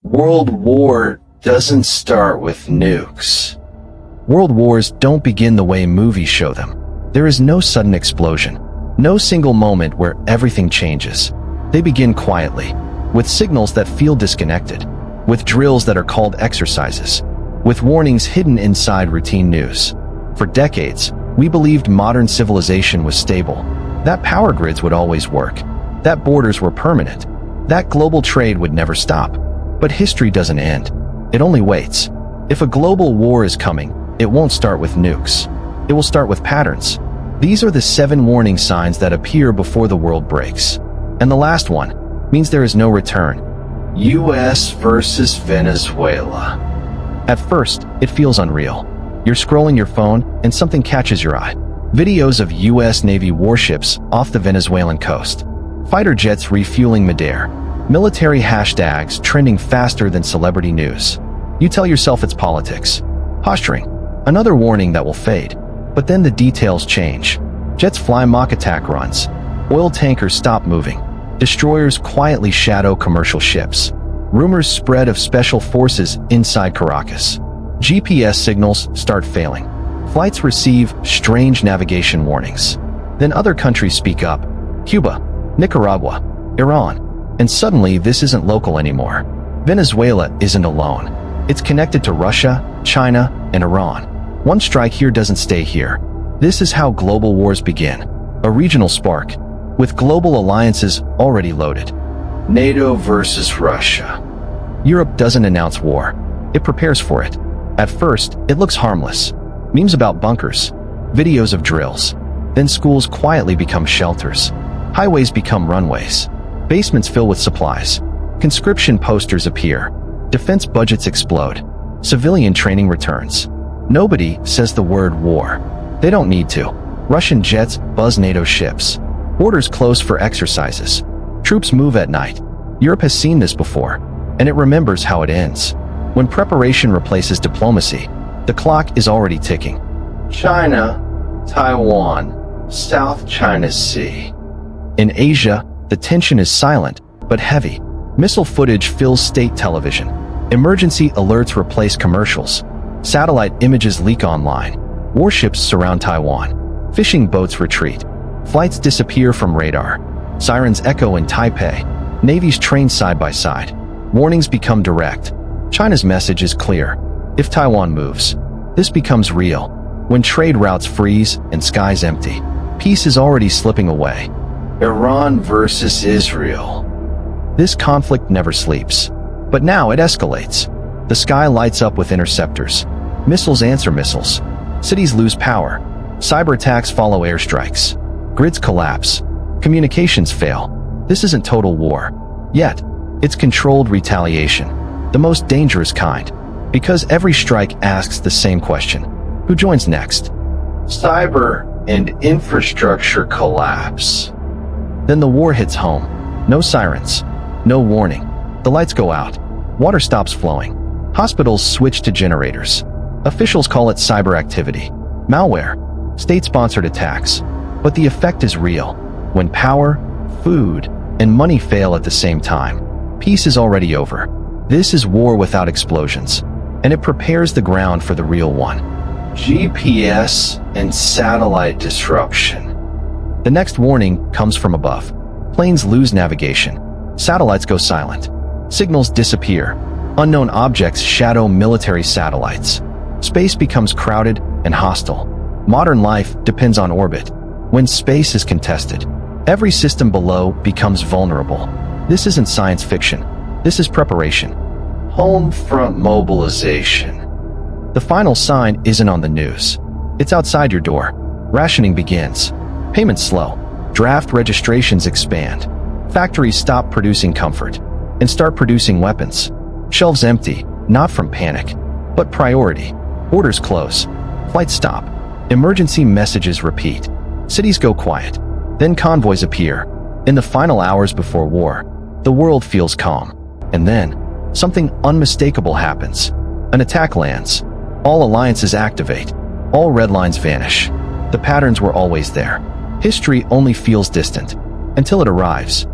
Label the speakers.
Speaker 1: World War doesn't start with nukes.
Speaker 2: World wars don't begin the way movies show them. There is no sudden explosion, no single moment where everything changes. They begin quietly, with signals that feel disconnected, with drills that are called exercises, with warnings hidden inside routine news. For decades, we believed modern civilization was stable, that power grids would always work, that borders were permanent, that global trade would never stop. But history doesn't end. It only waits. If a global war is coming, it won't start with nukes. It will start with patterns. These are the 7 warning signs that appear before the world breaks. And the last one means there is no return.
Speaker 1: US versus Venezuela.
Speaker 2: At first, it feels unreal. You're scrolling your phone and something catches your eye. Videos of US Navy warships off the Venezuelan coast. Fighter jets refueling midair. Military hashtags trending faster than celebrity news. You tell yourself it's politics. Posturing. Another warning that will fade. But then the details change. Jets fly mock attack runs. Oil tankers stop moving. Destroyers quietly shadow commercial ships. Rumors spread of special forces inside Caracas. GPS signals start failing. Flights receive strange navigation warnings. Then other countries speak up. Cuba, Nicaragua, Iran. And suddenly, this isn't local anymore. Venezuela isn't alone. It's connected to Russia, China, and Iran. One strike here doesn't stay here. This is how global wars begin. A regional spark, with global alliances already loaded.
Speaker 1: NATO versus Russia.
Speaker 2: Europe doesn't announce war. It prepares for it. At first, it looks harmless. Memes about bunkers, videos of drills. Then schools quietly become shelters. Highways become runways. Basements fill with supplies. Conscription posters appear. Defense budgets explode. Civilian training returns. Nobody says the word war. They don't need to. Russian jets buzz NATO ships. Borders close for exercises. Troops move at night. Europe has seen this before, and it remembers how it ends. When preparation replaces diplomacy, the clock is already ticking.
Speaker 1: China, Taiwan, South China Sea.
Speaker 2: In Asia, the tension is silent, but heavy. Missile footage fills state television. Emergency alerts replace commercials. Satellite images leak online. Warships surround Taiwan. Fishing boats retreat. Flights disappear from radar. Sirens echo in Taipei. Navies train side by side. Warnings become direct. China's message is clear. If Taiwan moves, this becomes real. When trade routes freeze and skies empty, peace is already slipping away.
Speaker 1: Iran versus Israel.
Speaker 2: This conflict never sleeps. But now it escalates. The sky lights up with interceptors. Missiles answer missiles. Cities lose power. Cyber attacks follow airstrikes. Grids collapse. Communications fail. This isn't total war. Yet, it's controlled retaliation. The most dangerous kind. Because every strike asks the same question. Who joins next?
Speaker 1: Cyber and infrastructure collapse.
Speaker 2: Then the war hits home. No sirens. No warning. The lights go out. Water stops flowing. Hospitals switch to generators. Officials call it cyber activity. Malware. State-sponsored attacks. But the effect is real. When power, food, and money fail at the same time, peace is already over. This is war without explosions. And it prepares the ground for the real one.
Speaker 1: GPS and satellite disruption.
Speaker 2: The next warning comes from above. Planes lose navigation. Satellites go silent. Signals disappear. Unknown objects shadow military satellites. Space becomes crowded and hostile. Modern life depends on orbit. When space is contested, every system below becomes vulnerable. This isn't science fiction. This is preparation.
Speaker 1: Home front mobilization.
Speaker 2: The final sign isn't on the news. It's outside your door. Rationing begins. Payments slow. Draft registrations expand. Factories stop producing comfort and start producing weapons. Shelves empty, not from panic, but priority. Orders close. Flights stop. Emergency messages repeat. Cities go quiet. Then convoys appear. In the final hours before war, the world feels calm. And then, something unmistakable happens. An attack lands. All alliances activate. All red lines vanish. The patterns were always there. History only feels distant until it arrives.